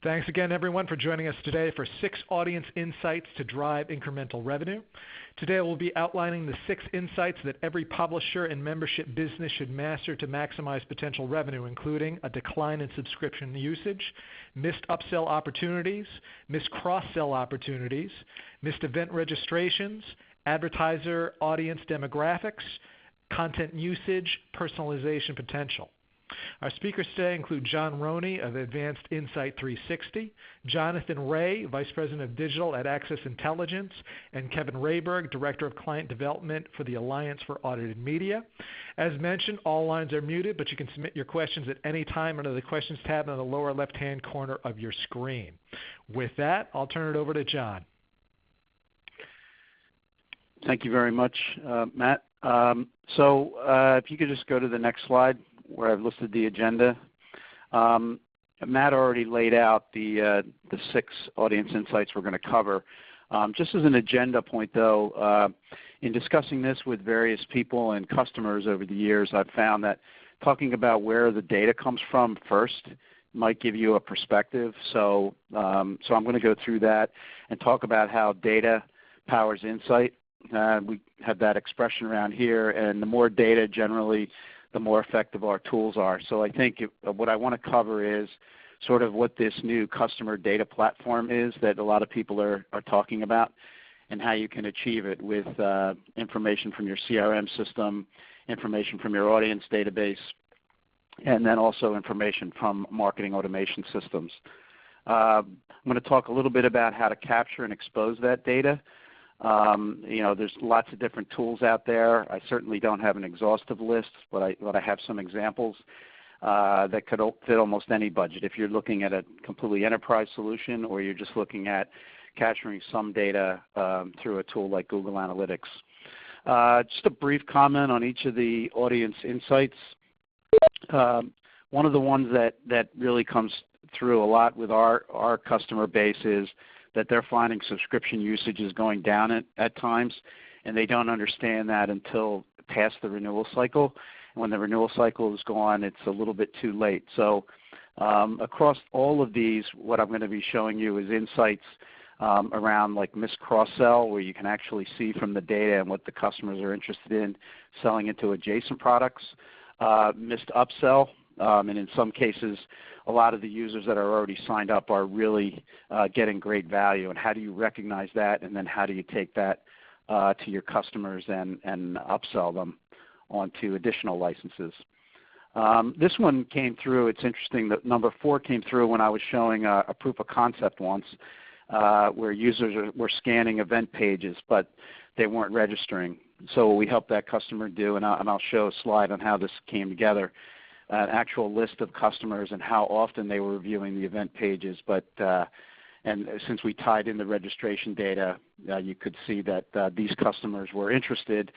Thanks again, everyone, for joining us today for 6 audience insights to drive incremental revenue. Today we'll be outlining the 6 insights that every publisher and membership business should master to maximize potential revenue, including a decline in subscription usage, missed upsell opportunities, missed cross-sell opportunities, missed event registrations, advertiser audience demographics, content usage, personalization potential. Our speakers today include John Roney of Advanced Insight 360, Jonathan Ray, Vice President of Digital at Access Intelligence, and Kevin Rehberg, Director of Client Development for the Alliance for Audited Media. As mentioned, all lines are muted, but you can submit your questions at any time under the Questions tab in the lower left-hand corner of your screen. With that, I'll turn it over to John. Thank you very much, Matt. If you could just go to the next slide, where I've listed the agenda. Matt already laid out the 6 audience insights we're going to cover. Just as an agenda point, though, in discussing this with various people and customers over the years, I've found that talking about where the data comes from first might give you a perspective. So I'm going to go through that and talk about how data powers insight. We have that expression around here, and the more data generally, the more effective our tools are. So I think what I want to cover is sort of what this new customer data platform is that a lot of people are talking about, and how you can achieve it with information from your CRM system, information from your audience database, and then also information from marketing automation systems. I'm going to talk a little bit about how to capture and expose that data. There's lots of different tools out there. I certainly don't have an exhaustive list, but I have some examples that could fit almost any budget. If you're looking at a completely enterprise solution, or you're just looking at capturing some data through a tool like Google Analytics. Just a brief comment on each of the audience insights. One of the ones that really comes through a lot with our customer base is that they're finding subscription usage is going down at times, and they don't understand that until past the renewal cycle. And when the renewal cycle is gone, it's a little bit too late. So across all of these, what I'm going to be showing you is insights around like missed cross-sell, where you can actually see from the data and what the customers are interested in selling into adjacent products, missed upsell, and in some cases, a lot of the users that are already signed up are really getting great value. And how do you recognize that, and then how do you take that to your customers and upsell them onto additional licenses? This one came through. It's interesting that number 4 came through when I was showing a proof of concept once, where users were scanning event pages, but they weren't registering. So we helped that customer do, and I'll show a slide on how this came together, an actual list of customers and how often they were reviewing the event pages. And since we tied in the registration data, you could see that these customers were interested,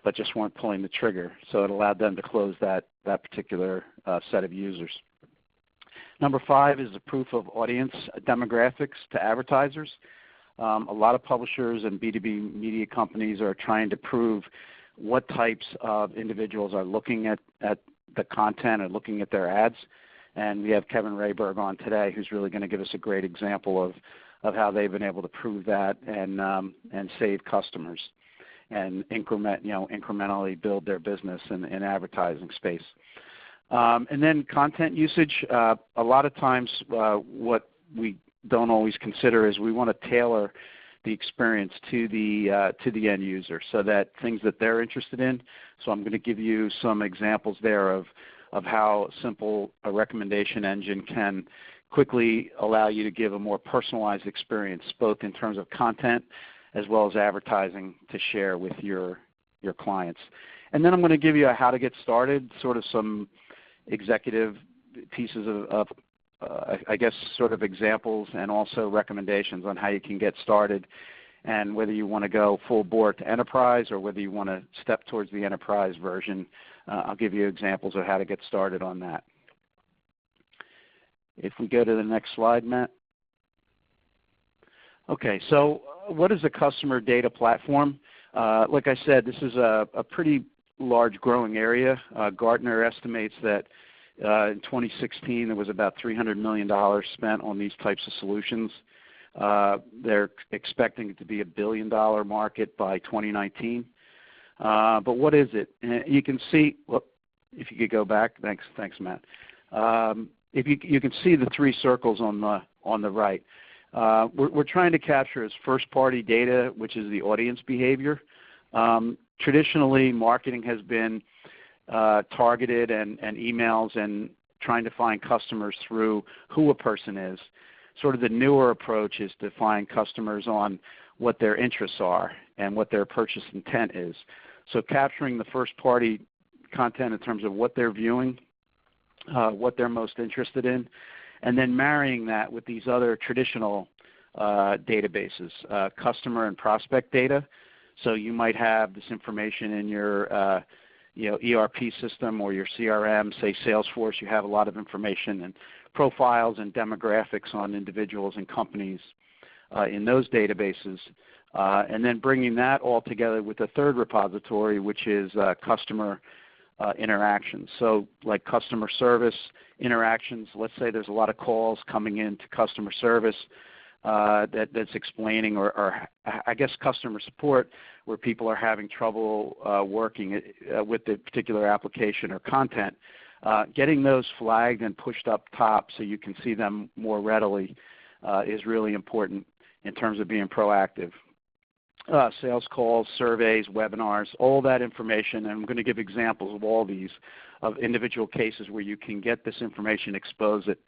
but just weren't pulling the trigger. So it allowed them to close that particular set of users. Number 5 is the proof of audience demographics to advertisers. A lot of publishers and B2B media companies are trying to prove what types of individuals are looking at the content and looking at their ads. And we have Kevin Rehberg on today, who's really going to give us a great example of how they've been able to prove that and save customers and incrementally build their business in advertising space. And then content usage. A lot of times what we don't always consider is we want to tailor the experience to the end user, so that things that they're interested in. So I'm going to give you some examples there of how simple a recommendation engine can quickly allow you to give a more personalized experience, both in terms of content as well as advertising to share with your clients. And then I'm going to give you a how to get started, sort of some executive pieces of I guess sort of examples, and also recommendations on how you can get started, and whether you want to go full bore to enterprise or whether you want to step towards the enterprise version. I'll give you examples of how to get started on that. If we go to the next slide, Matt. Okay, so what is a customer data platform? Like I said, this is a pretty large growing area. Gartner estimates that In 2016, there was about $300 million spent on these types of solutions. They're expecting it to be a $1 billion market by 2019. But what is it? And you can see, well, if you could go back, thanks, Matt. If you can see the three circles on the right. We're trying to capture as first-party data, which is the audience behavior. Traditionally, marketing has been targeted and emails and trying to find customers through who a person is. Sort of the newer approach is to find customers on what their interests are and what their purchase intent is. So capturing the first-party content in terms of what they're viewing, what they're most interested in, and then marrying that with these other traditional databases, customer and prospect data. So you might have this information in your ERP system or your CRM, say Salesforce. You have a lot of information and profiles and demographics on individuals and companies in those databases. And then bringing that all together with a third repository, which is customer interactions. So like customer service interactions, let's say there's a lot of calls coming into customer service that's explaining, or I guess customer support, where people are having trouble working with the particular application or content. Getting those flagged and pushed up top so you can see them more readily is really important in terms of being proactive. Sales calls, surveys, webinars, all that information, and I'm going to give examples of all these, of individual cases where you can get this information, expose it,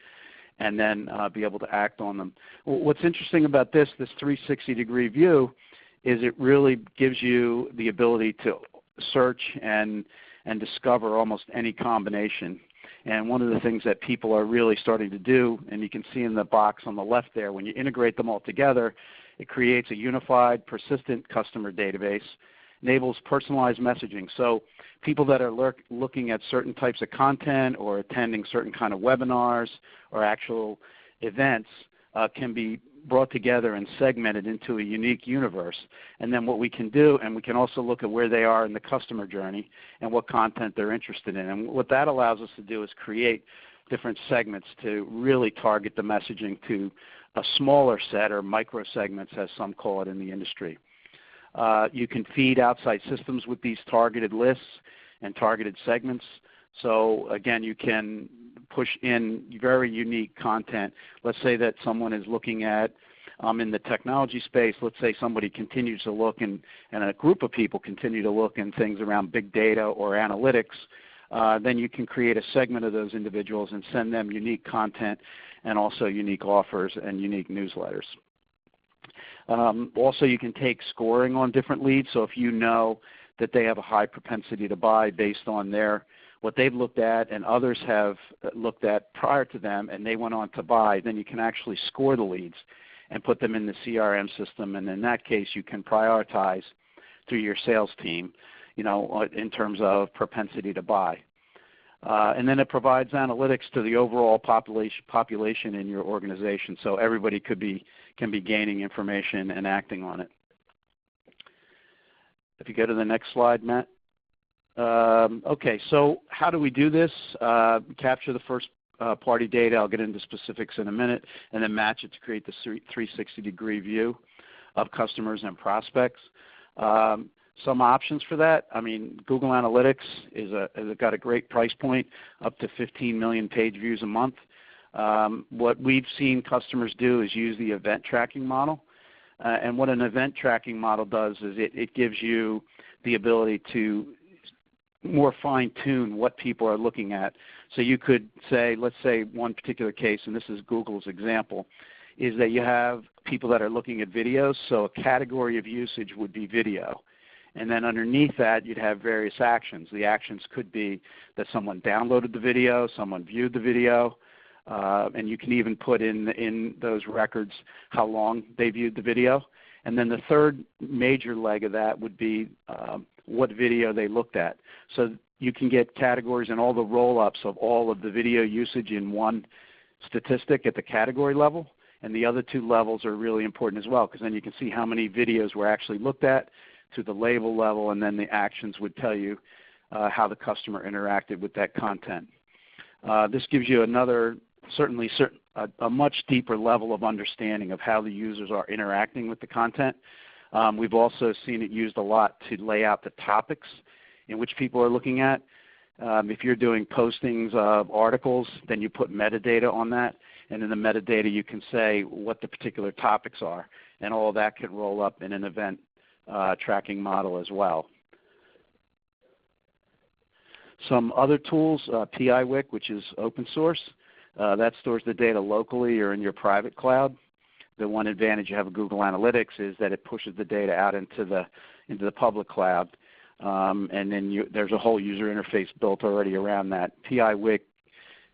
and then be able to act on them. What's interesting about this 360-degree view is it really gives you the ability to search and discover almost any combination. And one of the things that people are really starting to do, and you can see in the box on the left there, when you integrate them all together, it creates a unified, persistent customer database, enables personalized messaging. So people that are looking at certain types of content or attending certain kind of webinars or actual events can be brought together and segmented into a unique universe. And then what we can do, and we can also look at where they are in the customer journey and what content they're interested in. And what that allows us to do is create different segments to really target the messaging to a smaller set, or micro segments as some call it in the industry. You can feed outside systems with these targeted lists and targeted segments. So again, you can push in very unique content. Let's say that someone is looking at, in the technology space, let's say somebody continues to look and a group of people continue to look in things around big data or analytics, then you can create a segment of those individuals and send them unique content and also unique offers and unique newsletters. Also, you can take scoring on different leads. So if you know that they have a high propensity to buy based on what they've looked at and others have looked at prior to them and they went on to buy, then you can actually score the leads and put them in the CRM system. And in that case, you can prioritize through your sales team, in terms of propensity to buy. And then it provides analytics to the overall population in your organization, so everybody can be gaining information and acting on it. If you go to the next slide, Matt. Okay, so how do we do this? Capture the first party data. I'll get into specifics in a minute, and then match it to create the 360-degree view of customers and prospects. Some options for that. I mean, Google Analytics has got a great price point, up to 15 million page views a month. What we've seen customers do is use the event tracking model. And what an event tracking model does is it gives you the ability to more fine-tune what people are looking at. So you could say, let's say one particular case, and this is Google's example, is that you have people that are looking at videos, so a category of usage would be video. And then underneath that, you'd have various actions. The actions could be that someone downloaded the video, someone viewed the video, and you can even put in those records how long they viewed the video. And then the third major leg of that would be what video they looked at. So you can get categories and all the roll-ups of all of the video usage in one statistic at the category level. And the other two levels are really important as well, because then you can see how many videos were actually looked at to the label level, and then the actions would tell you how the customer interacted with that content. This gives you certainly a much deeper level of understanding of how the users are interacting with the content. We've also seen it used a lot to lay out the topics in which people are looking at. If you're doing postings of articles, then you put metadata on that, and in the metadata you can say what the particular topics are, and all of that can roll up in an event tracking model as well. Some other tools, PIWIC, which is open source, that stores the data locally or in your private cloud. The one advantage you have of Google Analytics is that it pushes the data out into the public cloud, and then there's a whole user interface built already around that. PIWIC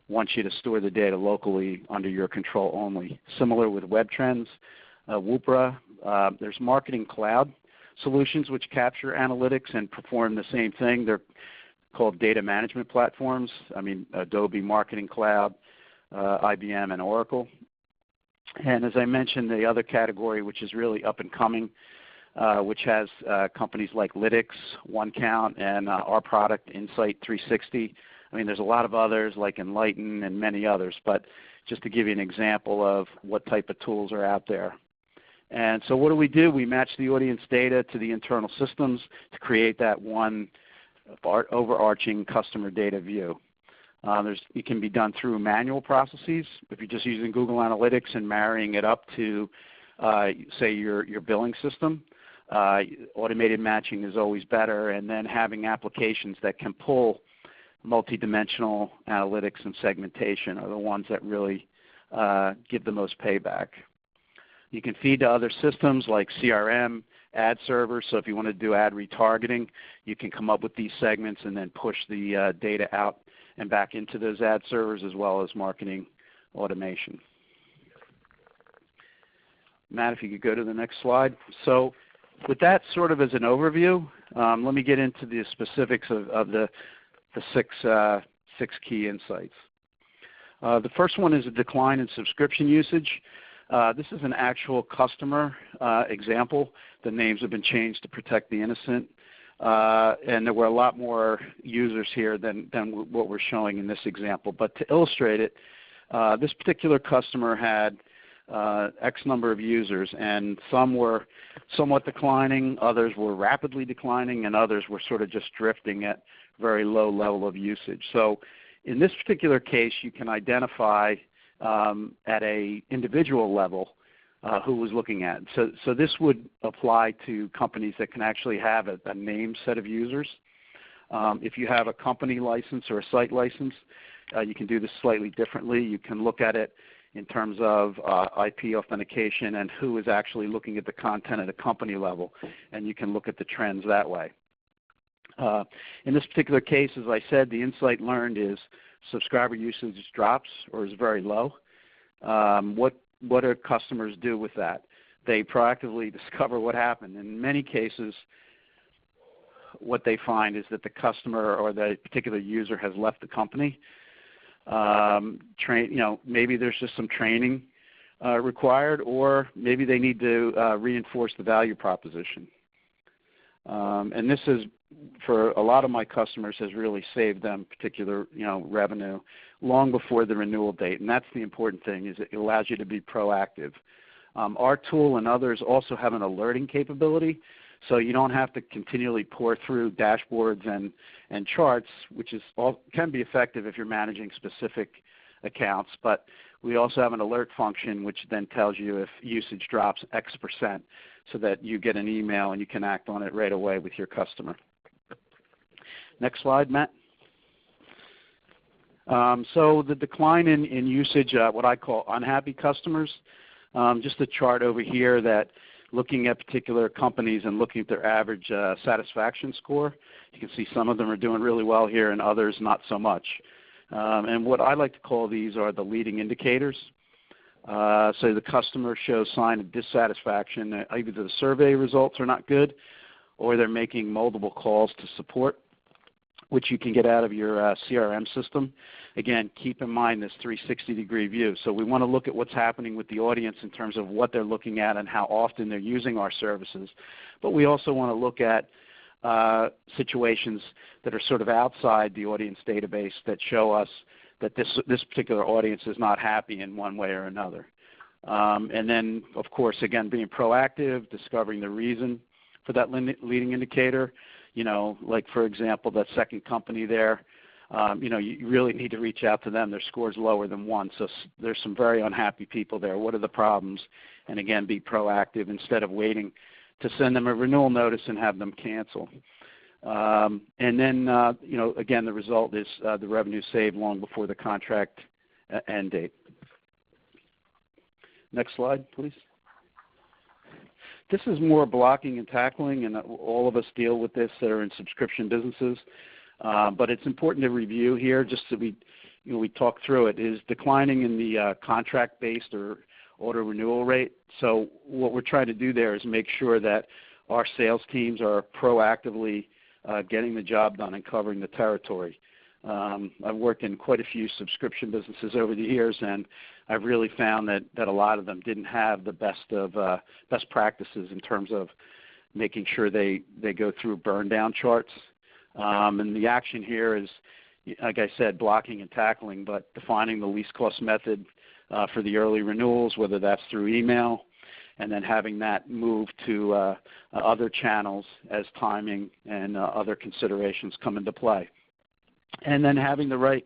wants you to store the data locally under your control only. Similar with Web Trends, Woopra. There's Marketing Cloud solutions which capture analytics and perform the same thing. They're called data management platforms. Adobe Marketing Cloud, IBM, and Oracle. And as I mentioned, the other category, which is really up and coming, which has companies like Lytics, OneCount, and our product, Insight 360. There's a lot of others like Enlighten and many others, but just to give you an example of what type of tools are out there. And so what do? We match the audience data to the internal systems to create that one overarching customer data view. It can be done through manual processes. If you're just using Google Analytics and marrying it up to, say, your billing system, automated matching is always better, and then having applications that can pull multidimensional analytics and segmentation are the ones that really give the most payback. You can feed to other systems like CRM, ad servers, so if you want to do ad retargeting, you can come up with these segments and then push the data out and back into those ad servers, as well as marketing automation. Matt, if you could go to the next slide. So with that sort of as an overview, let me get into the specifics of the six key insights. The first one is a decline in subscription usage. This is an actual customer example. The names have been changed to protect the innocent. And there were a lot more users here than what we're showing in this example. But to illustrate it, this particular customer had X number of users, and some were somewhat declining, others were rapidly declining, and others were sort of just drifting at very low level of usage. So in this particular case, you can identify at an individual level who was looking at. So this would apply to companies that can actually have a named set of users. If you have a company license or a site license, you can do this slightly differently. You can look at it in terms of IP authentication and who is actually looking at the content at a company level, and you can look at the trends that way. In this particular case, as I said, the insight learned is subscriber usage drops or is very low. What do customers do with that? They proactively discover what happened. In many cases, what they find is that the customer or the particular user has left the company. Maybe there's just some training required, or maybe they need to reinforce the value proposition. And this is, for a lot of my customers, has really saved them particular revenue long before the renewal date. And that's the important thing, is it allows you to be proactive. Our tool and others also have an alerting capability, so you don't have to continually pour through dashboards and charts, which can be effective if you're managing specific accounts. But we also have an alert function which then tells you if usage drops X%, so that you get an email and you can act on it right away with your customer. Next slide, Matt. So the decline in usage, what I call unhappy customers, just a chart over here that looking at particular companies and looking at their average satisfaction score. You can see some of them are doing really well here and others not so much. And what I like to call these are the leading indicators. So the customer shows sign of dissatisfaction. Either the survey results are not good, or they're making multiple calls to support, which you can get out of your CRM system. Again, keep in mind this 360-degree view. So we want to look at what's happening with the audience in terms of what they're looking at and how often they're using our services. But we also want to look at situations that are sort of outside the audience database that show us that this particular audience is not happy in one way or another. And then, of course, again, being proactive, discovering the reason for that leading indicator. Like, for example, that second company there, you really need to reach out to them. Their score's lower than 1, so there's some very unhappy people there. What are the problems? And again, be proactive instead of waiting to send them a renewal notice and have them cancel. And then, again, the result is the revenue saved long before the contract end date. Next slide, please. This is more blocking and tackling, and all of us deal with this that are in subscription businesses. But it's important to review here, just so we talk through it, is declining in the contract-based or auto renewal rate. So what we're trying to do there is make sure that our sales teams are proactively getting the job done and covering the territory. I've worked in quite a few subscription businesses over the years, and I've really found that a lot of them didn't have the best practices in terms of making sure they go through burn down charts. And the action here is, like I said, blocking and tackling, but defining the least cost method for the early renewals, whether that's through email, and then having that move to other channels as timing and other considerations come into play. And then having the right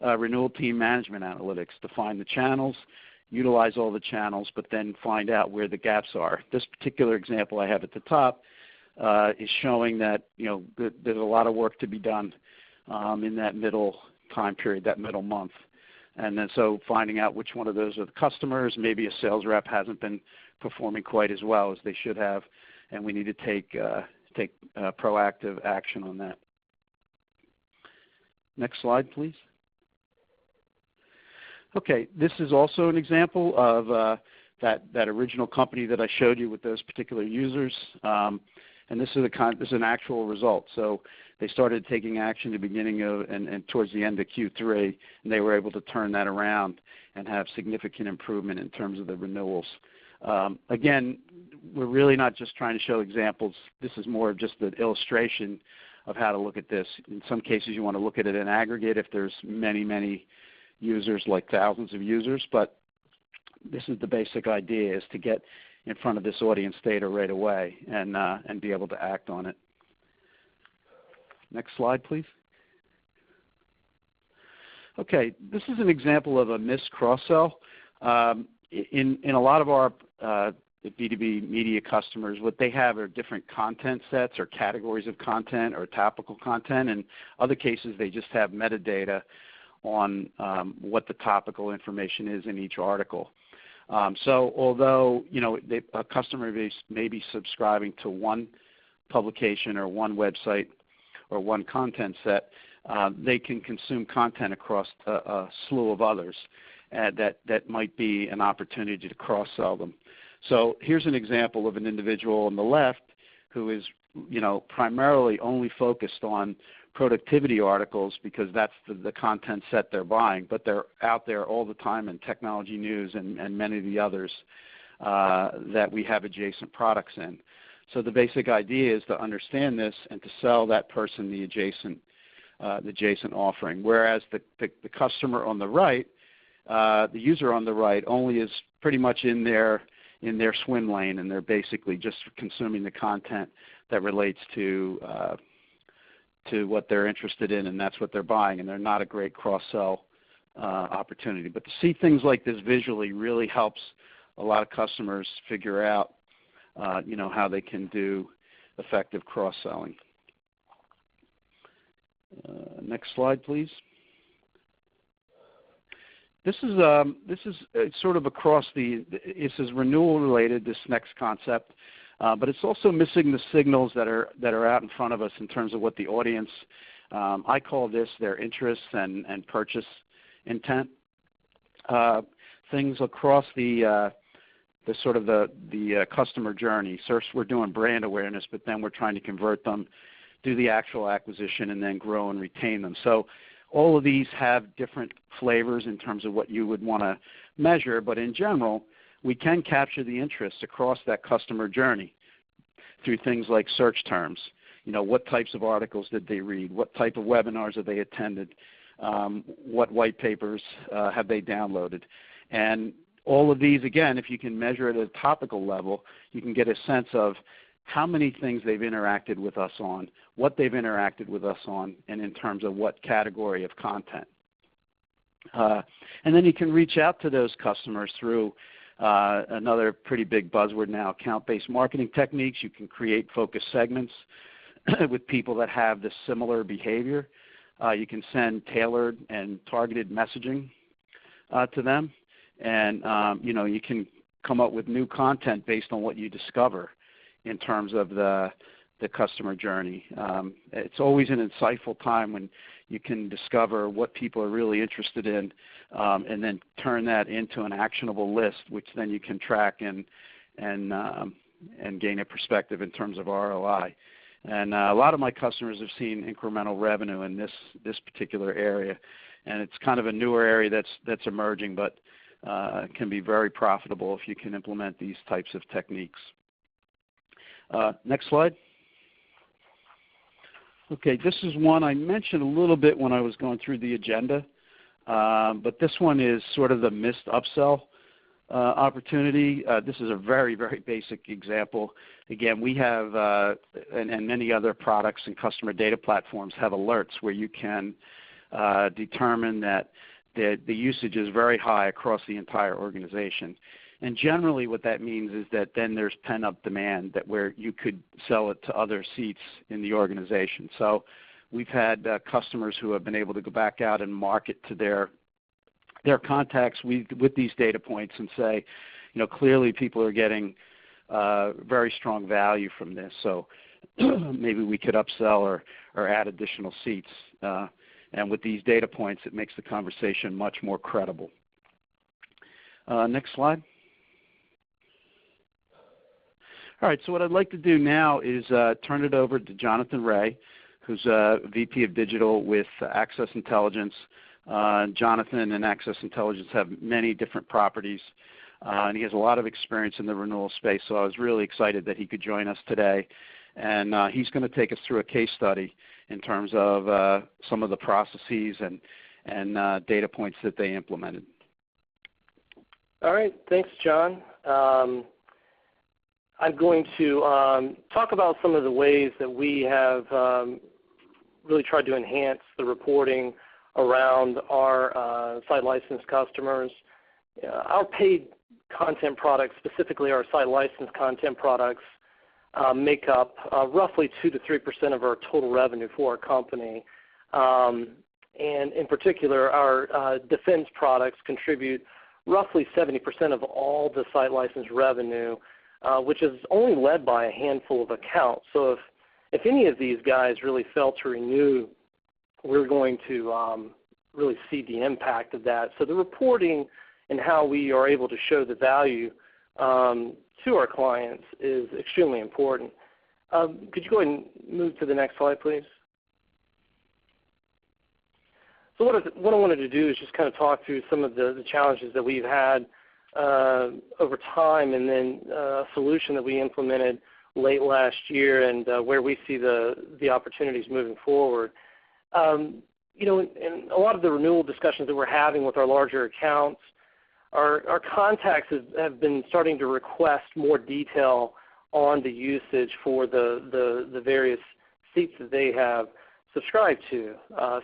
renewal team management analytics to find the channels, utilize all the channels, but then find out where the gaps are. This particular example I have at the top is showing that there's a lot of work to be done in that middle time period, that middle month. And then so finding out which one of those are the customers, maybe a sales rep hasn't been performing quite as well as they should have, and we need to take proactive action on that. Next slide, please. Okay, this is also an example of that original company that I showed you with those particular users, and this is an actual result. So they started taking action at the beginning of and towards the end of Q3, and they were able to turn that around and have significant improvement in terms of the renewals. Again, we're really not just trying to show examples. This is more of just an illustration of how to look at this. In some cases, you want to look at it in aggregate if there's many, many users, like thousands of users. But this is the basic idea, is to get in front of this audience data right away and be able to act on it. Next slide, please. Okay, this is an example of a missed cross-sell. In a lot of our B2B media customers, what they have are different content sets or categories of content or topical content. In other cases, they just have metadata on what the topical information is in each article. So although a customer base may be subscribing to one publication or one website or one content set, they can consume content across a slew of others that might be an opportunity to cross-sell them. So here's an example of an individual on the left who is primarily only focused on productivity articles because that's the content set they're buying, but they're out there all the time in technology news and many of the others that we have adjacent products in. So the basic idea is to understand this and to sell that person the adjacent offering, whereas the customer on the right, the user on the right, only is pretty much in their swim lane, and they're basically just consuming the content that relates to what they're interested in, and that's what they're buying, and they're not a great cross-sell opportunity. But to see things like this visually really helps a lot of customers figure out how they can do effective cross-selling. Next slide, please. This is sort of across this is renewal related, this next concept, but it's also missing the signals that are out in front of us in terms of what the audience, I call this their interests and purchase intent. Things across the customer journey. First, we're doing brand awareness, but then we're trying to convert them, do the actual acquisition, and then grow and retain them. So all of these have different flavors in terms of what you would want to measure, but in general, we can capture the interest across that customer journey through things like search terms. What types of articles did they read? What type of webinars have they attended? what white papers have they downloaded. And all of these, again, if you can measure it at a topical level, you can get a sense of how many things they've interacted with us on, what they've interacted with us on, and in terms of what category of content. And then you can reach out to those customers through another pretty big buzzword now, account-based marketing techniques. You can create focus segments with people that have this similar behavior. You can send tailored and targeted messaging to them. And you can come up with new content based on what you discover in terms of the customer journey. It's always an insightful time when you can discover what people are really interested in, and then turn that into an actionable list, which then you can track and gain a perspective in terms of ROI. And a lot of my customers have seen incremental revenue in this particular area, and it's kind of a newer area that's emerging, but can be very profitable if you can implement these types of techniques. Next slide. Okay, this is one I mentioned a little bit when I was going through the agenda, but this one is sort of the missed upsell opportunity. This is a very, very basic example. Again, we have, and many other products and customer data platforms have alerts where you can determine that the usage is very high across the entire organization. And generally what that means is that then there's pent-up demand that where you could sell it to other seats in the organization. So we've had customers who have been able to go back out and market to their contacts with these data points and say, clearly people are getting very strong value from this. So maybe we could upsell or add additional seats. And with these data points, it makes the conversation much more credible. Next slide. All right, so what I'd like to do now is turn it over to Jonathan Ray, who's VP of Digital with Access Intelligence. Jonathan and Access Intelligence have many different properties, and he has a lot of experience in the renewal space, so I was really excited that he could join us today. And he's going to take us through a case study in terms of some of the processes and data points that they implemented. All right, thanks, John. I'm going to talk about some of the ways that we have really tried to enhance the reporting around our site licensed customers. Our paid content products, specifically our site licensed content products, make up roughly 2 to 3% of our total revenue for our company. And in particular, our defense products contribute roughly 70% of all the site license revenue, which is only led by a handful of accounts. So if any of these guys really fail to renew, we're going to really see the impact of that. So the reporting and how we are able to show the value to our clients is extremely important. Could you go ahead and move to the next slide, please? So what I wanted to do is just kind of talk through some of the challenges that we've had over time, and then a solution that we implemented late last year, and where we see the opportunities moving forward. In a lot of the renewal discussions that we're having with our larger accounts, our contacts have been starting to request more detail on the usage for the various seats that they have subscribed to.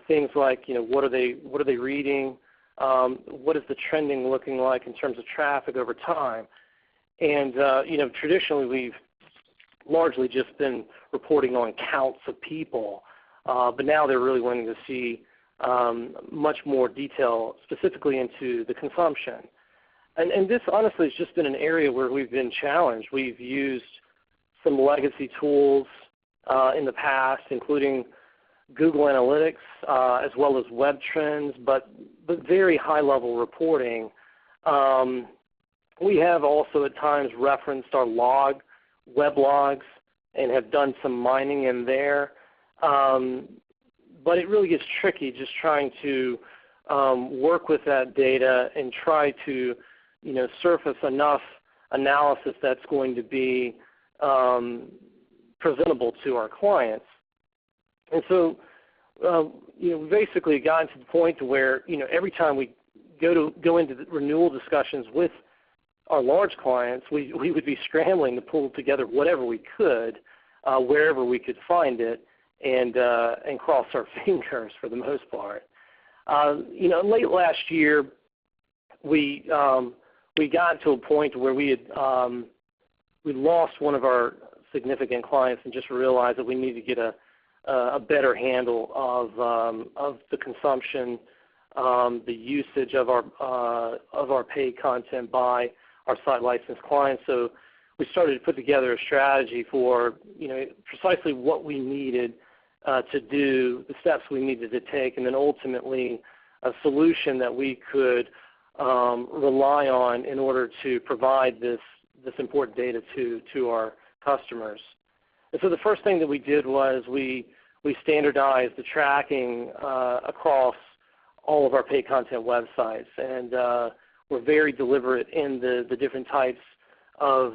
Things like, what are they reading? What is the trending looking like in terms of traffic over time? And traditionally we've largely just been reporting on counts of people, but now they're really wanting to see much more detail specifically into the consumption. And this honestly has just been an area where we've been challenged. We've used some legacy tools in the past, including Google Analytics, as well as web trends, but very high-level reporting. We have also at times referenced our web logs, and have done some mining in there. But it really gets tricky just trying to work with that data and try to surface enough analysis that's going to be presentable to our clients. And so we basically gotten to the point to where, every time we go into the renewal discussions with our large clients, we would be scrambling to pull together whatever we could, wherever we could find it, and cross our fingers for the most part. Late last year, we got to a point where we lost one of our significant clients and just realized that we need to get a better handle of the consumption, the usage of our paid content by our site licensed clients. So we started to put together a strategy for precisely what we needed to do, the steps we needed to take, and then ultimately a solution that we could rely on in order to provide this important data to our customers. And so the first thing that we did was we standardized the tracking across all of our paid content websites, and we're very deliberate in the different types of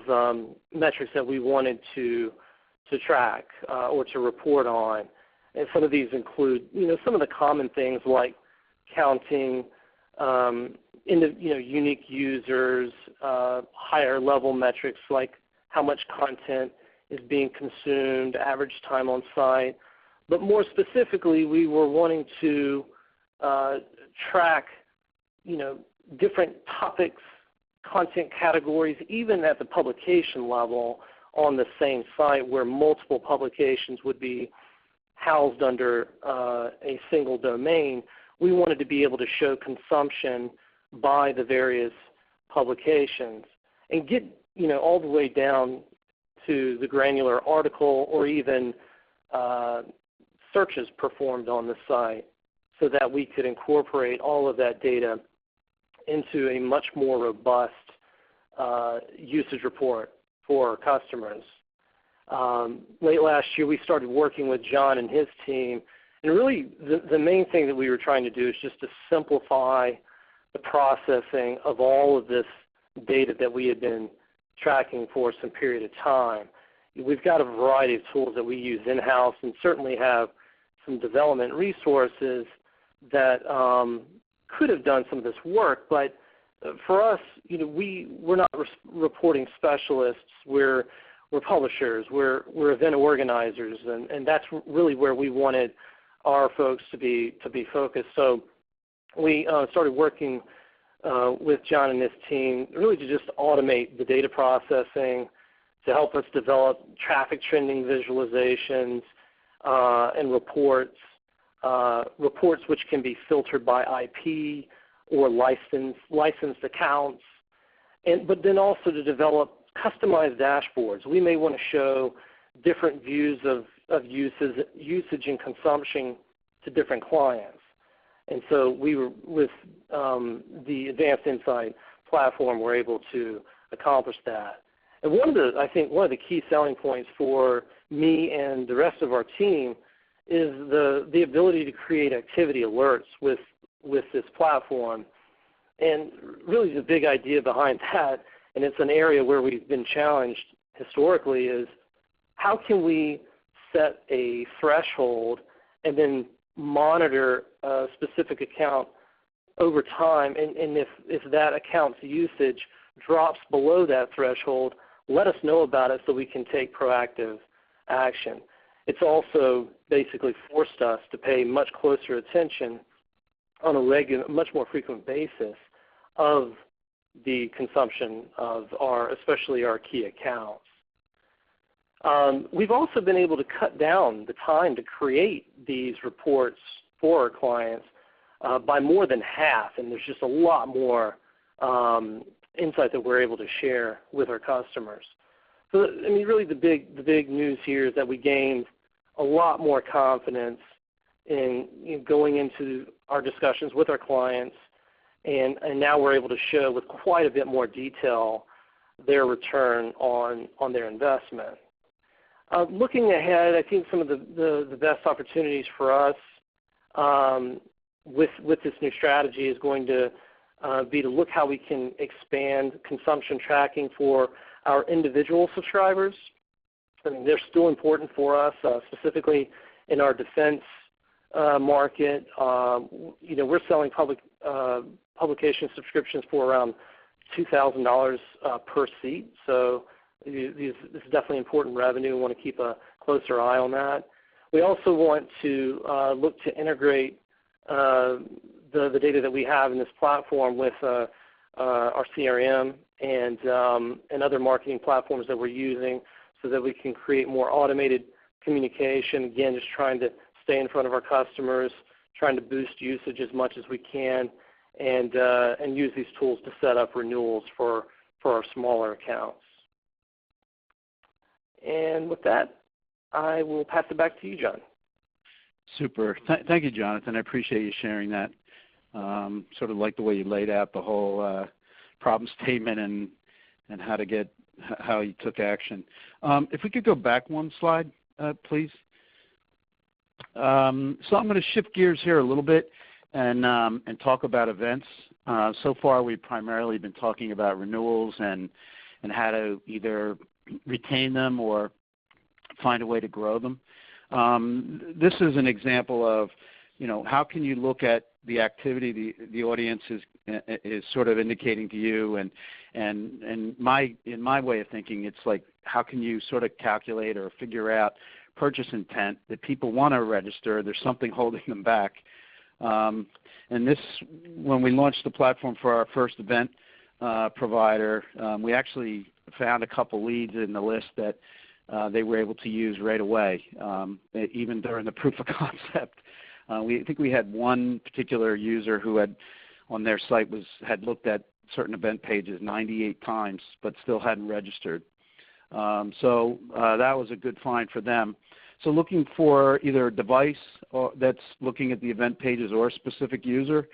metrics that we wanted to track or to report on. And some of these include, some of the common things like counting unique users, higher level metrics like how much content is being consumed, average time on site. But more specifically, we were wanting to track, different topics, content categories, even at the publication level on the same site where multiple publications would be housed under a single domain. We wanted to be able to show consumption by the various publications and get all the way down to the granular article or even searches performed on the site, so that we could incorporate all of that data into a much more robust usage report for our customers. Late last year, we started working with John and his team, and really the main thing that we were trying to do is just to simplify the processing of all of this data that we had been tracking for some period of time. We've got a variety of tools that we use in-house and certainly have some development resources that could have done some of this work, but for us, we're not reporting specialists. We're publishers. We're event organizers, and that's really where we wanted our folks to be focused. So we started working with John and his team really to just automate the data processing, to help us develop traffic trending visualizations and reports which can be filtered by IP or licensed accounts, but then also to develop customized dashboards. We may want to show different views of usage and consumption to different clients. And so we were, with the Advanced Insight platform, we're able to accomplish that. And I think one of the key selling points for me and the rest of our team is the ability to create activity alerts with this platform. And really the big idea behind that, and it's an area where we've been challenged historically, is how can we set a threshold and then monitor a specific account over time, and if that account's usage drops below that threshold, let us know about it so we can take proactive action. It's also basically forced us to pay much closer attention on a much more frequent basis of the consumption of especially our key accounts. We've also been able to cut down the time to create these reports for our clients by more than half, and there's just a lot more insight that we're able to share with our customers. So, I mean, really the big news here is that we gained a lot more confidence in going into our discussions with our clients, and now we're able to show with quite a bit more detail their return on their investment. Looking ahead, I think some of the best opportunities for us with this new strategy is going to be to look how we can expand consumption tracking for our individual subscribers. I mean, they're still important for us, specifically in our defense market. We're selling publication subscriptions for around $2,000 per seat. So this is definitely important revenue. We want to keep a closer eye on that. We also want to look to integrate the data that we have in this platform with our CRM and other marketing platforms that we're using, so that we can create more automated communication. Again, just trying to stay in front of our customers, trying to boost usage as much as we can, and use these tools to set up renewals for our smaller accounts. And with that, I will pass it back to you, John. Super. Thank you, Jonathan. I appreciate you sharing that. Sort of like the way you laid out the whole problem statement and how you took action. If we could go back one slide, please. So I'm going to shift gears here a little bit and talk about events. So far, we've primarily been talking about renewals and how to either retain them or find a way to grow them. This is an example of, how can you look at the activity the audience is sort of indicating to you, and in my way of thinking, it's like, how can you sort of calculate or figure out purchase intent that people want to register? There's something holding them back. And this, when we launched the platform for our first event provider, we actually found a couple leads in the list that they were able to use right away, even during the proof of concept. I think we had one particular user who had, on their site, had looked at certain event pages 98 times, but still hadn't registered. So that was a good find for them. So looking for either a device that's looking at the event pages or a specific user,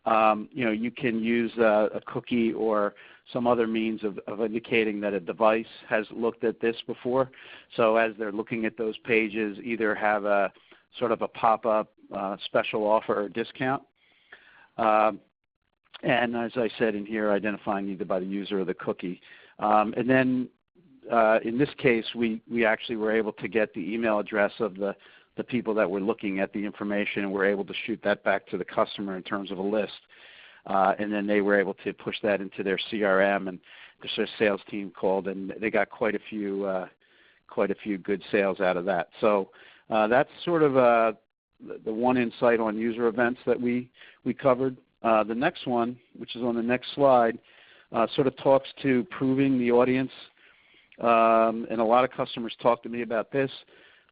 you can use a cookie or some other means of indicating that a device has looked at this before. So as they're looking at those pages, either have a sort of a pop-up special offer or discount. And as I said in here, identifying either by the user or the cookie. And then in this case, we actually were able to get the email address of the people that were looking at the information, and we're able to shoot that back to the customer in terms of a list. And then they were able to push that into their CRM, and their sales team called, and they got quite a few good sales out of that. So that's sort of the one insight on user events that we covered. The next one, which is on the next slide, sort of talks to proving the audience. And a lot of customers talk to me about this.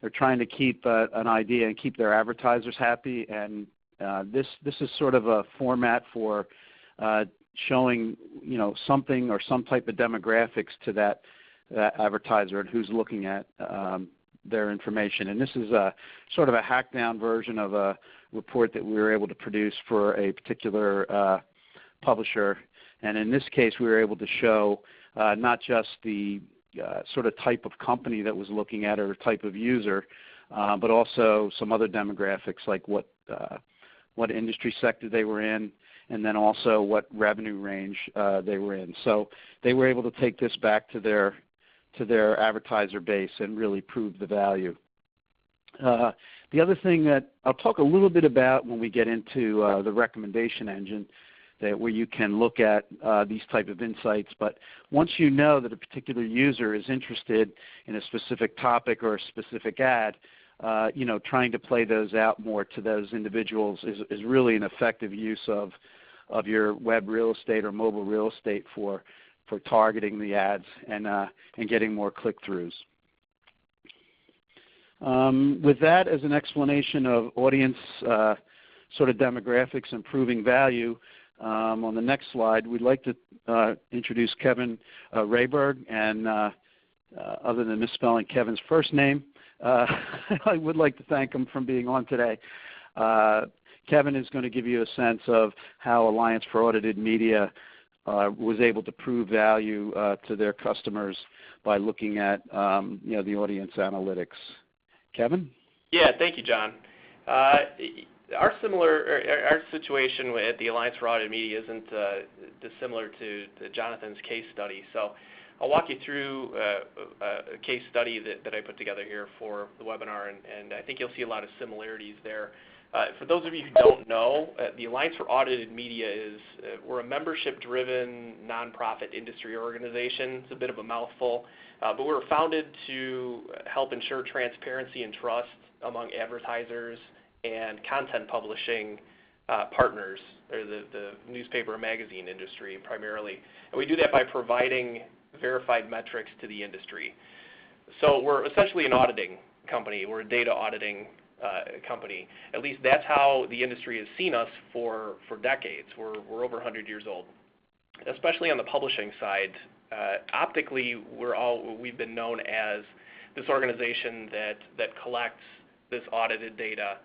They're trying to keep an idea and keep their advertisers happy, and this is sort of a format for showing something or some type of demographics to that advertiser and who's looking at their information. And this is a sort of a hacked down version of a report that we were able to produce for a particular publisher. And in this case, we were able to show not just the sort of type of company that was looking at or type of user, but also some other demographics like what industry sector they were in, and then also what revenue range they were in. So they were able to take this back to their advertiser base and really prove the value. The other thing that I'll talk a little bit about when we get into the recommendation engine, where you can look at these type of insights. But once you know that a particular user is interested in a specific topic or a specific ad, trying to play those out more to those individuals is really an effective use of your web real estate or mobile real estate for targeting the ads and getting more click-throughs. With that as an explanation of audience sort of demographics and proving value, on the next slide, we'd like to introduce Kevin Rehberg, and other than misspelling Kevin's first name, I would like to thank him for being on today. Kevin is going to give you a sense of how Alliance for Audited Media was able to prove value to their customers by looking at the audience analytics. Kevin? Yeah, thank you, John. Our situation at the Alliance for Audited Media isn't dissimilar to Jonathan's case study. So I'll walk you through a case study that I put together here for the webinar, and I think you'll see a lot of similarities there. For those of you who don't know, the Alliance for Audited Media is we're a membership-driven nonprofit industry organization. It's a bit of a mouthful, but we were founded to help ensure transparency and trust among advertisers and content publishing partners, or the newspaper and magazine industry primarily. And we do that by providing verified metrics to the industry. So we're essentially an auditing company. We're a data auditing company. At least that's how the industry has seen us for decades. We're over 100 years old. Especially on the publishing side, optically we've been known as this organization that collects this audited data,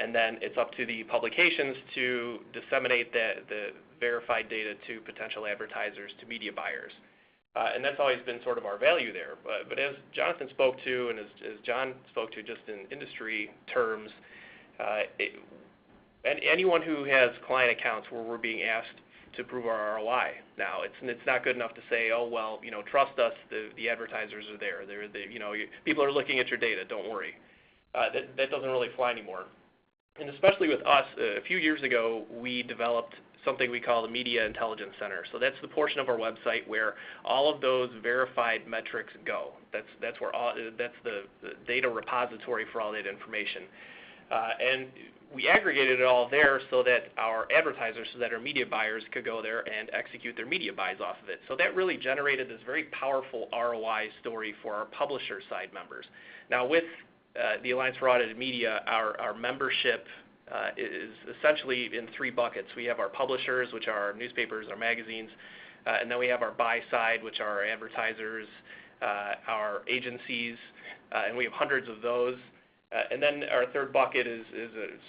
and then it's up to the publications to disseminate the verified data to potential advertisers, to media buyers. And that's always been sort of our value there. But as Jonathan spoke to, and as John spoke to just in industry terms, anyone who has client accounts where we're being asked to prove our ROI now, it's not good enough to say, oh, well, trust us, the advertisers are there. People are looking at your data, don't worry. That doesn't really fly anymore. And especially with us, a few years ago, we developed something we call the Media Intelligence Center. So that's the portion of our website where all of those verified metrics go. That's the data repository for all that information. And we aggregated it all there so that our advertisers, so that our media buyers could go there and execute their media buys off of it. So that really generated this very powerful ROI story for our publisher side members. Now with the Alliance for Audited Media, our membership is essentially in three buckets. We have our publishers, which are our newspapers, our magazines, and then we have our buy side, which are our advertisers, our agencies, and we have hundreds of those. And then our third bucket is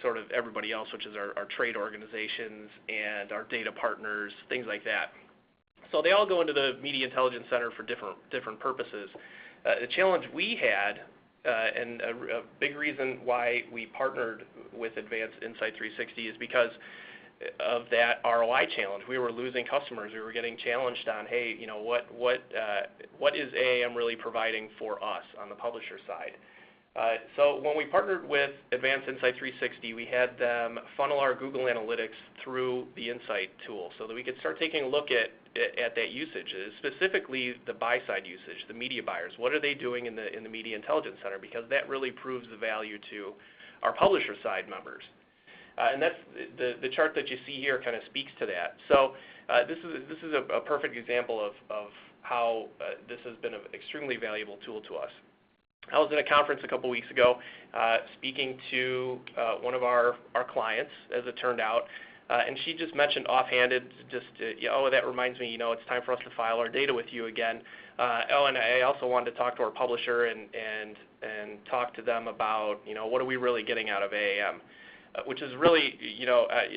sort of everybody else, which is our trade organizations and our data partners, things like that. So they all go into the Media Intelligence Center for different purposes. The challenge we had, and a big reason why we partnered with Advanced Insight 360 is because of that ROI challenge. We were losing customers. We were getting challenged on, hey, what is AAM really providing for us on the publisher side? So when we partnered with Advanced Insight 360, we had them funnel our Google Analytics through the Insight tool so that we could start taking a look at that usage, specifically the buy-side usage, the media buyers. What are they doing in the Media Intelligence Center? Because that really proves the value to our publisher side members. And that's the chart that you see here kind of speaks to that. So this is a perfect example of how this has been an extremely valuable tool to us. I was at a conference a couple weeks ago speaking to one of our clients, as it turned out, and she just mentioned offhanded, oh, that reminds me, it's time for us to file our data with you again. Oh, and I also wanted to talk to our publisher and talk to them about, what are we really getting out of AAM? Which is really,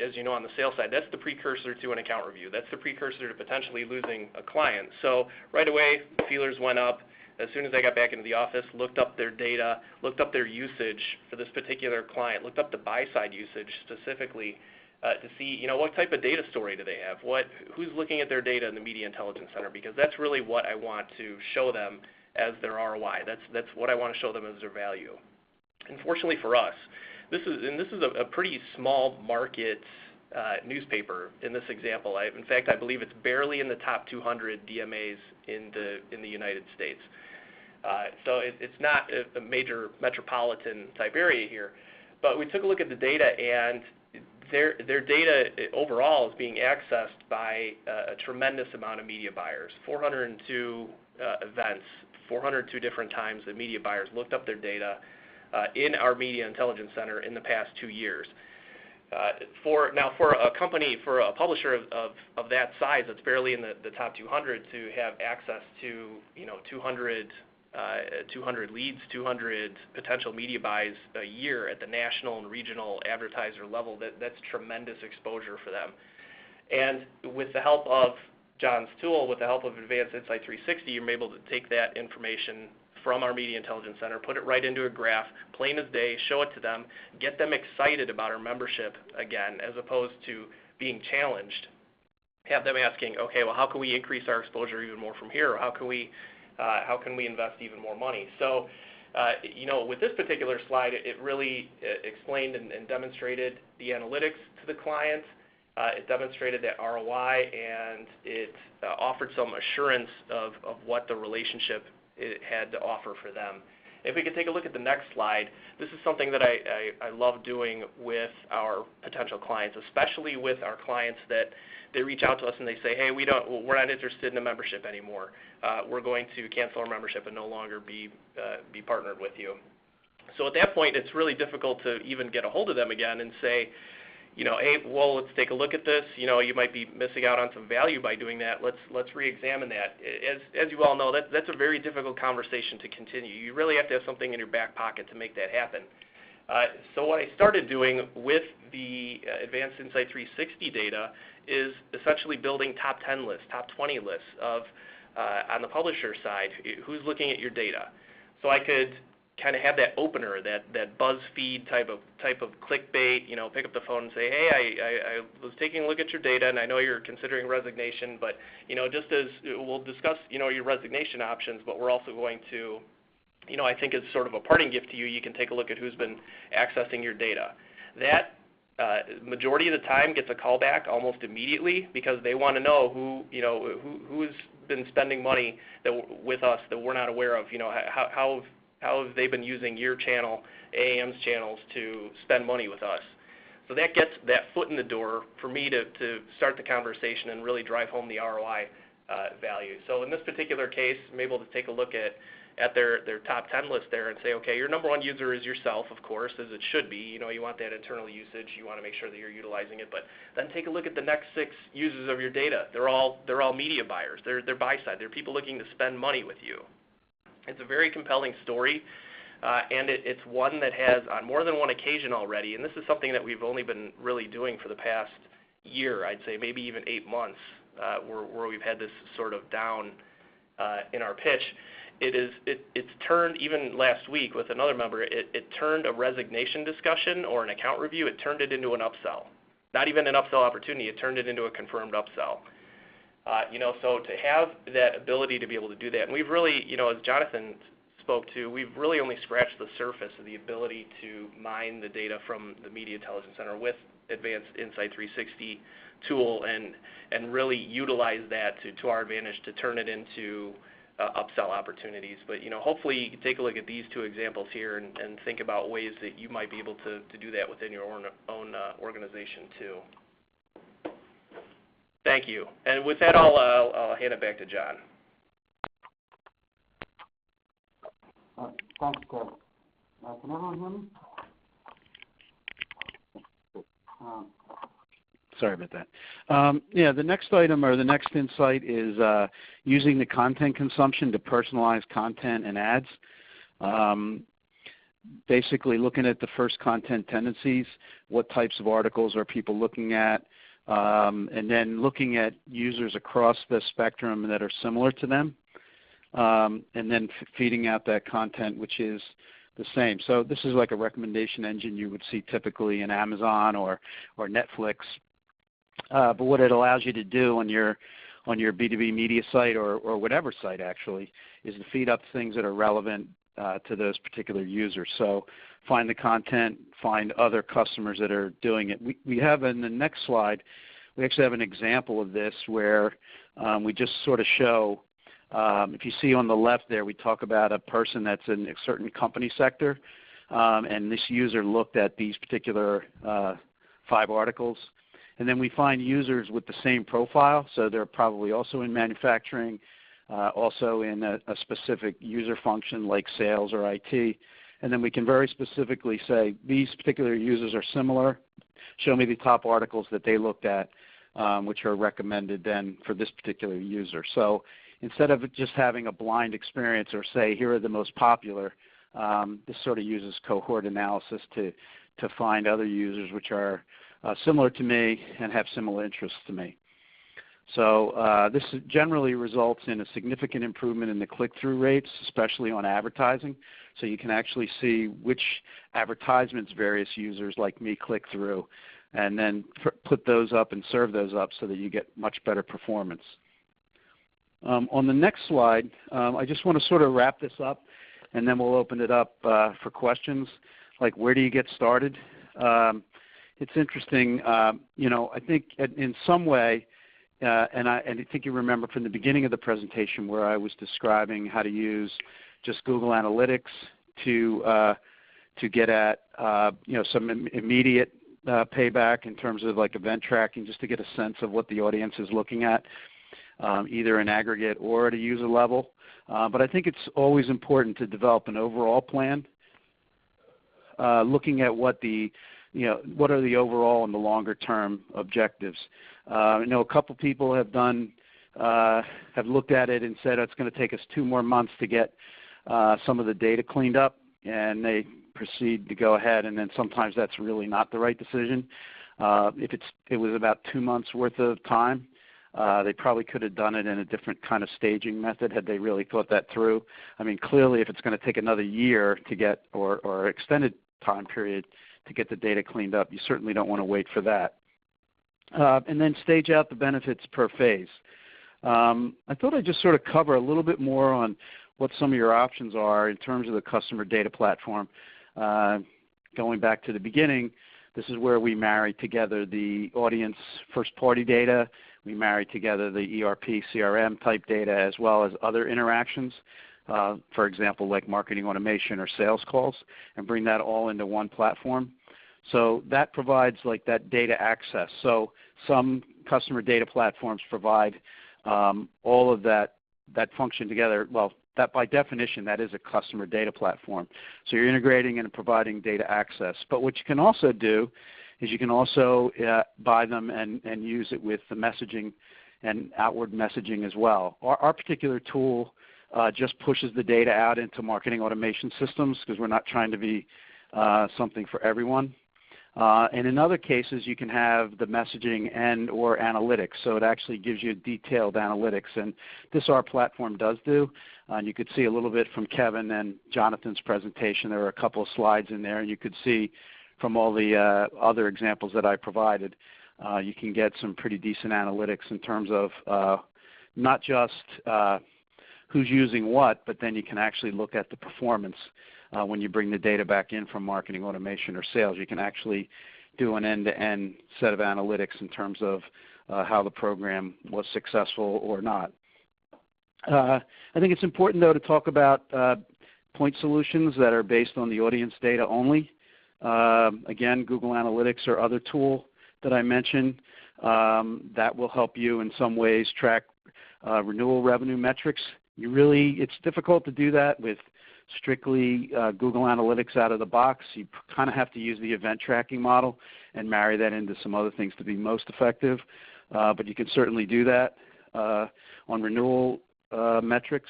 as you know, on the sales side, that's the precursor to an account review. That's the precursor to potentially losing a client. So right away, feelers went up. As soon as I got back into the office, looked up their data, looked up their usage for this particular client, looked up the buy-side usage specifically to see, what type of data story do they have? Who's looking at their data in the Media Intelligence Center? Because that's really what I want to show them as their ROI. That's what I want to show them as their value. Unfortunately for us, this is a pretty small market newspaper in this example. In fact, I believe it's barely in the top 200 DMAs in the United States. So it's not a major metropolitan type area here. But we took a look at the data, and their data overall is being accessed by a tremendous amount of media buyers. 402 events, 402 different times that media buyers looked up their data in our Media Intelligence Center in the past 2 years. For a publisher of that size, that's barely in the top 200, to have access to 200 leads, 200 potential media buys a year at the national and regional advertiser level, that's tremendous exposure for them. And with the help of John's tool, with the help of Advanced Insight 360, you're able to take that information from our Media Intelligence Center, put it right into a graph, plain as day, show it to them, get them excited about our membership again, as opposed to being challenged. Have them asking, okay, well, how can we increase our exposure even more from here? Or how can we invest even more money? So With this particular slide, it really explained and demonstrated the analytics to the client. It demonstrated that ROI, and it offered some assurance of what the relationship it had to offer for them. If we could take a look at the next slide, this is something that I love doing with our potential clients, especially with our clients that they reach out to us and they say, hey, we're not interested in a membership anymore. We're going to cancel our membership and no longer be partnered with you. So at that point, it's really difficult to even get a hold of them again and say, hey, well, let's take a look at this. You might be missing out on some value by doing that. Let's re-examine that. As you all know, that's a very difficult conversation to continue. You really have to have something in your back pocket to make that happen. So what I started doing with the Advanced Insight 360 data is essentially building top 10 lists, top 20 lists of, on the publisher side, who's looking at your data. So I could kind of have that opener, that BuzzFeed type of clickbait, pick up the phone and say, hey, I was taking a look at your data and I know you're considering resignation, but, just as we'll discuss, your resignation options, but we're also going to, I think it's sort of a parting gift to you. You can take a look at who's been accessing your data. That majority of the time gets a call back almost immediately because they want to know who's been spending money with us that we're not aware of. How have they been using your channel, AAM's channels, to spend money with us? So that gets that foot in the door for me to start the conversation and really drive home the ROI value. So in this particular case, I'm able to take a look at their top 10 list there and say, okay, your number one user is yourself, of course, as it should be. You want that internal usage. You want to make sure that you're utilizing it. But then take a look at the next 6 users of your data. They're all media buyers. They're buy side. They're people looking to spend money with you. It's a very compelling story, and it's one that has, on more than one occasion already, and this is something that we've only been really doing for the past year, I'd say, maybe even 8 months, where we've had this sort of down in our pitch. It's turned, even last week with another member, it turned a resignation discussion or an account review, it turned it into an upsell. Not even an upsell opportunity, it turned it into a confirmed upsell. So to have that ability to be able to do that, and we've really, as Jonathan spoke to, we've really only scratched the surface of the ability to mine the data from the Media Intelligence Center with Advanced Insight 360 tool and really utilize that to our advantage to turn it into upsell opportunities. But, hopefully you can take a look at these 2 examples here and think about ways that you might be able to do that within your own organization too. Thank you. And with that, I'll hand it back to John. Thanks, Ted. Can everyone hear me? Sorry about that. The next item or the next insight is using the content consumption to personalize content and ads. Basically looking at the first content tendencies, what types of articles are people looking at, and then looking at users across the spectrum that are similar to them, and then feeding out that content which is the same. So this is like a recommendation engine you would see typically in Amazon or Netflix. But what it allows you to do on your B2B media site or whatever site actually is to feed up things that are relevant to those particular users. So find the content, find other customers that are doing it. We have in the next slide, we actually have an example of this where we just sort of show, if you see on the left there, we talk about a person that's in a certain company sector, and this user looked at these particular 5 articles. And then we find users with the same profile, so they're probably also in manufacturing, also in a specific user function like sales or IT. And then we can very specifically say these particular users are similar. Show me the top articles that they looked at, which are recommended then for this particular user. So instead of just having a blind experience or say here are the most popular, this sort of uses cohort analysis to find other users which are similar to me and have similar interests to me. So this generally results in a significant improvement in the click-through rates, especially on advertising. So you can actually see which advertisements various users like me click through and then put those up and serve those up so that you get much better performance. On the next slide, I just want to sort of wrap this up and then we'll open it up for questions. Like, where do you get started? It's interesting. You know, I think in some way, and I think you remember from the beginning of the presentation where I was describing how to use just Google Analytics to get at you know, some immediate payback in terms of like event tracking, just to get a sense of what the audience is looking at, either in aggregate or at a user level. But I think it's always important to develop an overall plan, looking at what the what are the overall and the longer term objectives. I know a couple people have looked at it and said it's going to take us 2 more months to get some of the data cleaned up, and they proceed to go ahead, and then sometimes that's really not the right decision. If it was about 2 months worth of time, they probably could have done it in a different kind of staging method had they really thought that through. I mean, clearly if it's going to take another year to get, or extended time period to get the data cleaned up, you certainly don't want to wait for that. And then stage out the benefits per phase. I thought I'd just sort of cover a little bit more on what some of your options are in terms of the customer data platform. Going back to the beginning, this is where we marry together the audience first-party data. We marry together the ERP, CRM type data, as well as other interactions, for example, like marketing automation or sales calls, and bring that all into one platform. So that provides like that data access. So some customer data platforms provide all of that function together. Well, that by definition, that is a customer data platform. So you're integrating and providing data access. But what you can also do is you can also buy them and use it with the messaging and outward messaging as well. Our particular tool just pushes the data out into marketing automation systems because we're not trying to be something for everyone. And in other cases, you can have the messaging and or analytics. So it actually gives you detailed analytics. And this our platform does do. And you could see a little bit from Kevin and Jonathan's presentation. There were a couple of slides in there. And you could see from all the other examples that I provided, you can get some pretty decent analytics in terms of not just who's using what, but then you can actually look at the performance. When you bring the data back in from marketing automation or sales, you can actually do an end-to-end set of analytics in terms of how the program was successful or not. I think it's important, though, to talk about point solutions that are based on the audience data only. Again, Google Analytics or other tool that I mentioned, that will help you in some ways track renewal revenue metrics. It's difficult to do that with strictly Google Analytics out of the box. You kind of have to use the event tracking model and marry that into some other things to be most effective. But you can certainly do that on renewal metrics.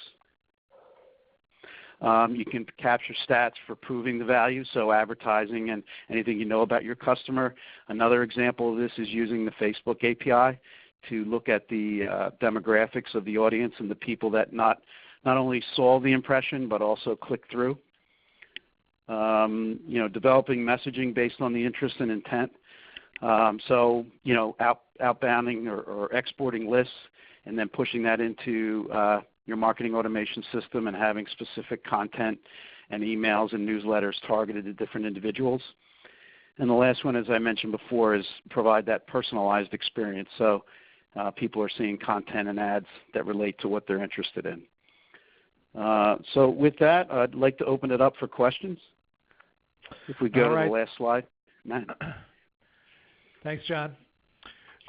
You can capture stats for proving the value, so advertising and anything you know about your customer. Another example of this is using the Facebook API to look at the demographics of the audience and the people that not only saw the impression but also click through. Developing messaging based on the interest and intent. Outbounding or exporting lists and then pushing that into your marketing automation system and having specific content and emails and newsletters targeted at different individuals. And the last one, as I mentioned before, is provide that personalized experience. So people are seeing content and ads that relate to what they're interested in. So with that, I'd like to open it up for questions. If we go to the last slide. Matt. Thanks, John.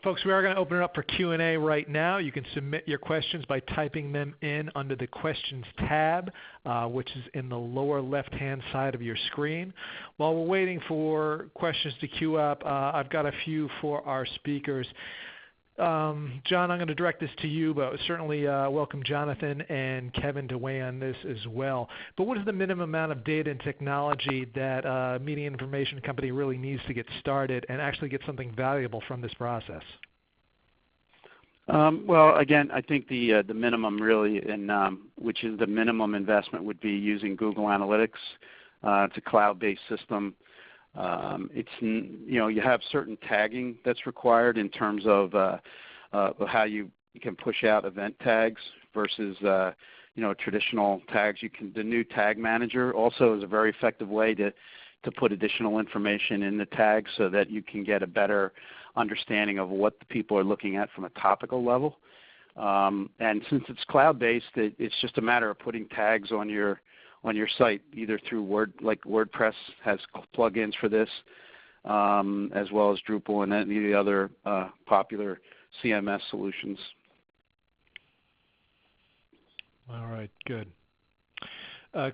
Folks, we are going to open it up for Q&A right now. You can submit your questions by typing them in under the Questions tab, which is in the lower left-hand side of your screen. While we're waiting for questions to queue up, I've got a few for our speakers. John, I'm going to direct this to you, but certainly welcome Jonathan and Kevin to weigh on this as well. But what is the minimum amount of data and technology that a media information company really needs to get started and actually get something valuable from this process? Well, again, I think the minimum really, which is the minimum investment, would be using Google Analytics. It's a cloud-based system. You have certain tagging that's required in terms of how you You can push out event tags versus traditional tags. The new tag manager also is a very effective way to put additional information in the tags so that you can get a better understanding of what the people are looking at from a topical level. And since it's cloud-based, it's just a matter of putting tags on your site, either through WordPress has plugins for this, as well as Drupal and any of the other popular CMS solutions. All right, good.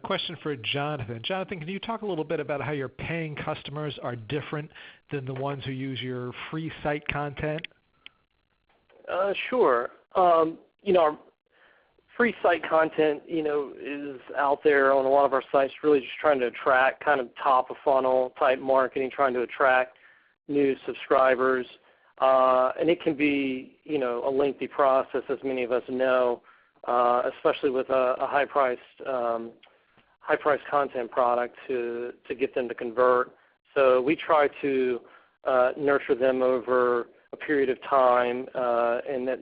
Question for Jonathan. Jonathan, can you talk a little bit about how your paying customers are different than the ones who use your free site content? Sure. Our free site content, is out there on a lot of our sites, really just trying to attract kind of top of funnel type marketing, trying to attract new subscribers. And it can be, a lengthy process, as many of us know, especially with a high-priced content product to get them to convert. So we try to nurture them over a period of time, and then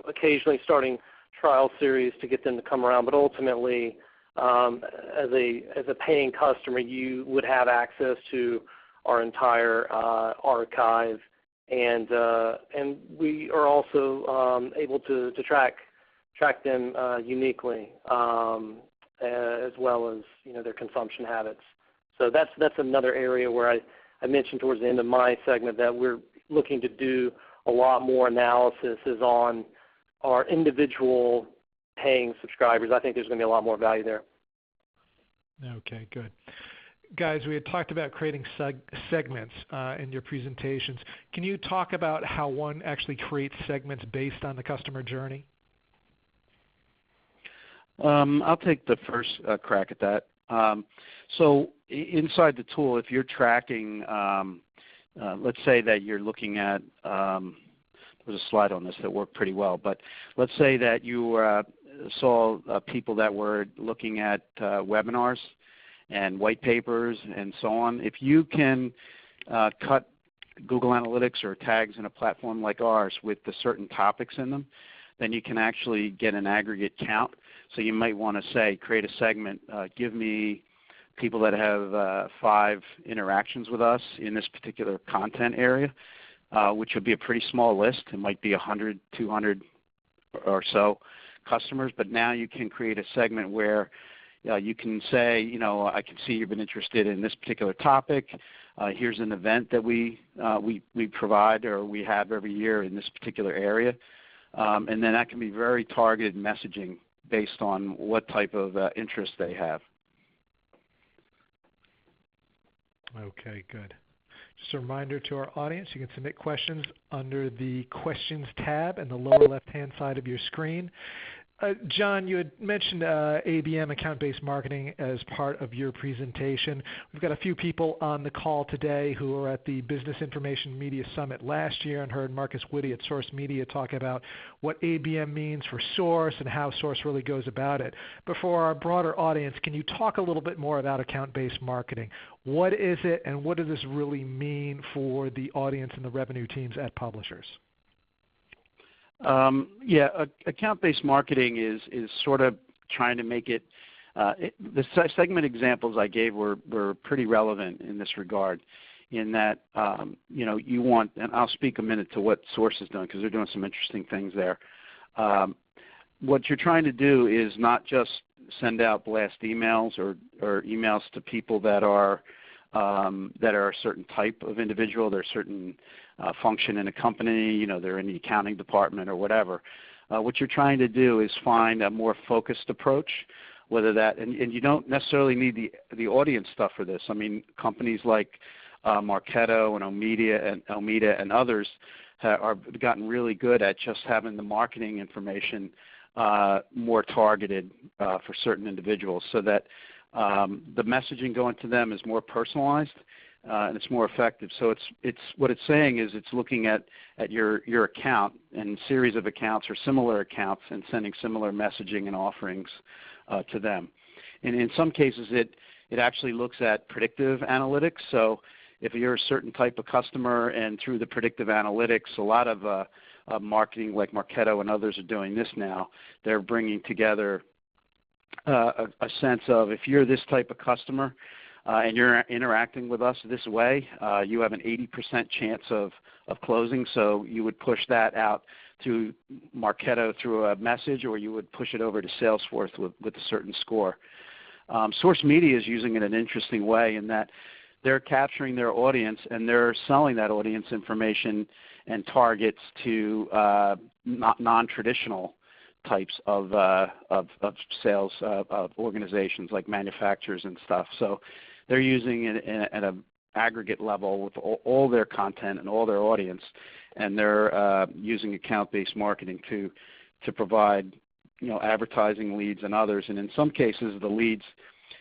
occasionally starting trial series to get them to come around. But ultimately, as a paying customer, you would have access to our entire archive, and we are also able to track them uniquely, as well as their consumption habits. So that's another area where I mentioned towards the end of my segment that we're looking to do a lot more analysis is on our individual paying subscribers. I think there's going to be a lot more value there. Okay, good. Guys, we had talked about creating segments in your presentations. Can you talk about how one actually creates segments based on the customer journey? I'll take the first crack at that. So inside the tool, if you're tracking, let's say that you're looking at, there's a slide on this that worked pretty well, but let's say that you saw people that were looking at webinars and white papers and so on. If you can cut Google Analytics or tags in a platform like ours with the certain topics in them, then you can actually get an aggregate count. So you might want to say, create a segment, give me people that have 5 interactions with us in this particular content area, which would be a pretty small list. It might be 100, 200 or so customers, but now you can create a segment where you can say, I can see you've been interested in this particular topic. Here's an event that we provide or we have every year in this particular area. And then that can be very targeted messaging based on what type of interest they have. Okay, good. Just a reminder to our audience, you can submit questions under the Questions tab in the lower left-hand side of your screen. John, you had mentioned ABM, Account-Based Marketing, as part of your presentation. We've got a few people on the call today who were at the Business Information Media Summit last year and heard Marcus Witte at Source Media talk about what ABM means for Source and how Source really goes about it. But for our broader audience, can you talk a little bit more about Account-Based Marketing? What is it, and what does this really mean for the audience and the revenue teams at publishers? Account-based marketing is sort of trying to make it, the segment examples I gave were pretty relevant in this regard, in that, you want, and I'll speak a minute to what Source is doing because they're doing some interesting things there. What you're trying to do is not just send out blast emails or emails to people that are a certain type of individual, they're a certain function in a company, they're in the accounting department or whatever. What you're trying to do is find a more focused approach, whether that, and you don't necessarily need the audience stuff for this. I mean, companies like Marketo and Omeda and others have gotten really good at just having the marketing information more targeted for certain individuals so that the messaging going to them is more personalized and it's more effective. So it's what it's saying is it's looking at your account and series of accounts or similar accounts and sending similar messaging and offerings to them. And in some cases it actually looks at predictive analytics. So if you're a certain type of customer and through the predictive analytics, a lot of marketing like Marketo and others are doing this now. They're bringing together a sense of if you're this type of customer and you're interacting with us this way, you have an 80% chance of closing. So you would push that out through Marketo through a message, or you would push it over to Salesforce with a certain score. Source Media is using it in an interesting way in that they're capturing their audience and they're selling that audience information and targets to non-traditional types of sales of organizations like manufacturers and stuff. So they're using it at an aggregate level with all their content and all their audience, and they're using account-based marketing to provide advertising leads and others. And in some cases, the leads,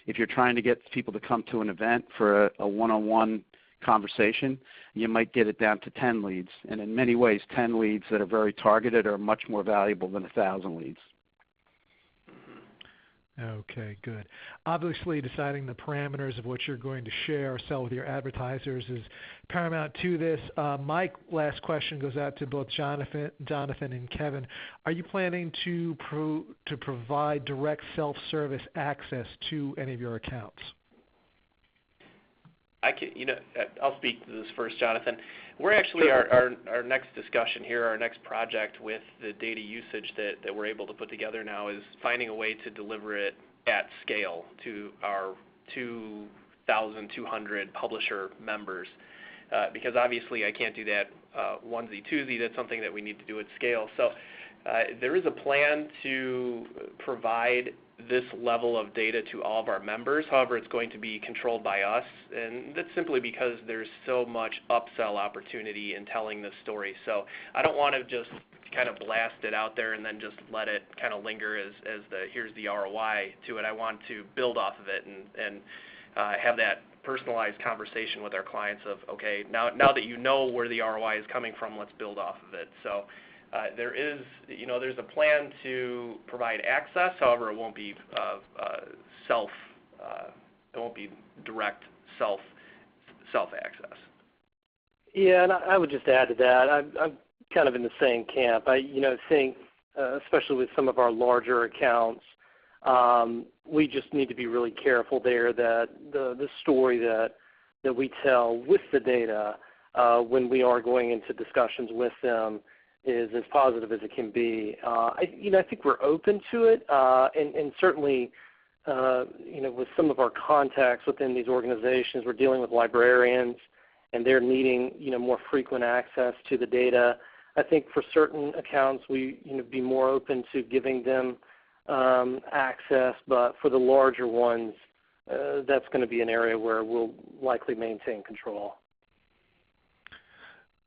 if you're trying to get people to come to an event for a one-on-one conversation, you might get it down to 10 leads. And in many ways, 10 leads that are very targeted are much more valuable than 1,000 leads. Okay, good. Obviously, deciding the parameters of what you're going to share or sell with your advertisers is paramount to this. My last question goes out to both Jonathan and Kevin. Are you planning to provide direct self-service access to any of your accounts? I'll speak to this first, Jonathan. We're actually our next discussion here, our next project with the data usage that we're able to put together now is finding a way to deliver it at scale to our 2,200 publisher members. Because obviously I can't do that onesie twosie. That's something that we need to do at scale. So there is a plan to provide this level of data to all of our members. However, it's going to be controlled by us, and that's simply because there's so much upsell opportunity in telling this story. So I don't want to just kind of blast it out there and then just let it kind of linger as here's the ROI to it. I want to build off of it and have that personalized conversation with our clients of, okay, now that you know where the ROI is coming from, let's build off of it. So there's a plan to provide access. However, it won't be it won't be direct self access. Yeah, and I would just add to that. I'm kind of in the same camp. I think, especially with some of our larger accounts, we just need to be really careful there that the story that we tell with the data when we are going into discussions with them is as positive as it can be. I think we're open to it, and certainly, with some of our contacts within these organizations, we're dealing with librarians, and they're needing, more frequent access to the data. I think for certain accounts, we, be more open to giving them access, but for the larger ones, that's going to be an area where we'll likely maintain control.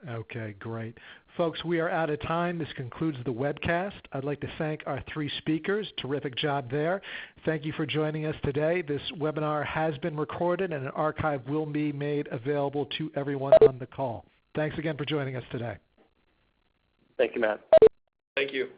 Okay, great. Folks, we are out of time. This concludes the webcast. I'd like to thank our three speakers. Terrific job there. Thank you for joining us today. This webinar has been recorded and an archive will be made available to everyone on the call. Thanks again for joining us today. Thank you, Matt. Thank you.